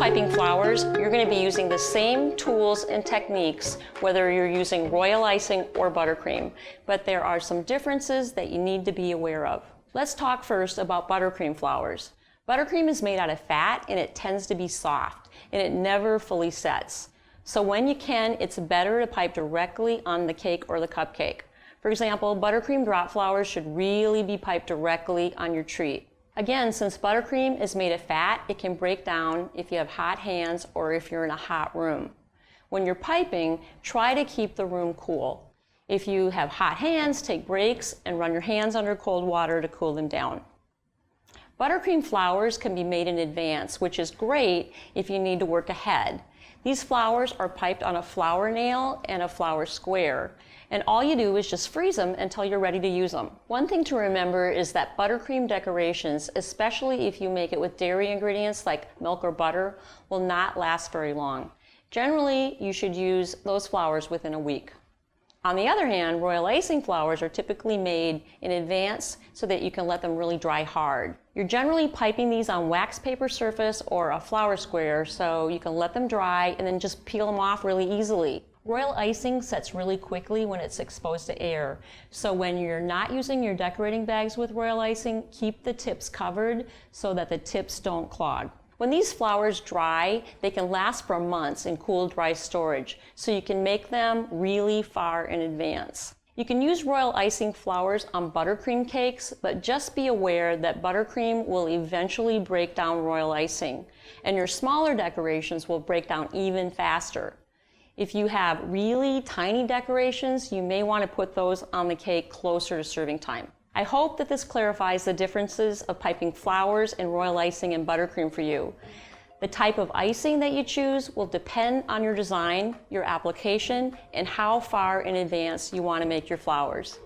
piping flowers, you're going to be using the same tools and techniques whether you're using royal icing or buttercream, but there are some differences that you need to be aware of. Let's talk first about buttercream flowers. Buttercream is made out of fat and it tends to be soft and it never fully sets. So when you can, it's better to pipe directly on the cake or the cupcake. For example, buttercream drop flowers should really be piped directly on your treat. Again, since buttercream is made of fat, it can break down if you have hot hands or if you're in a hot room. When you're piping, try to keep the room cool. If you have hot hands, take breaks and run your hands under cold water to cool them down. Buttercream flowers can be made in advance, which is great if you need to work ahead. These flowers are piped on a flower nail and a flower square, and all you do is just freeze them until you're ready to use them. One thing to remember is that buttercream decorations, especially if you make it with dairy ingredients like milk or butter, will not last very long. Generally, you should use those flowers within a week. On the other hand, royal icing flowers are typically made in advance so that you can let them really dry hard. You're generally piping these on wax paper surface or a flower square so you can let them dry and then just peel them off really easily. Royal icing sets really quickly when it's exposed to air, so when you're not using your decorating bags with royal icing, keep the tips covered so that the tips don't clog. When these flowers dry, they can last for months in cool, dry storage, so you can make them really far in advance. You can use royal icing flowers on buttercream cakes, but just be aware that buttercream will eventually break down royal icing, and your smaller decorations will break down even faster. If you have really tiny decorations, you may want to put those on the cake closer to serving time. I hope that this clarifies the differences of piping flowers and royal icing and buttercream for you. The type of icing that you choose will depend on your design, your application, and how far in advance you want to make your flowers.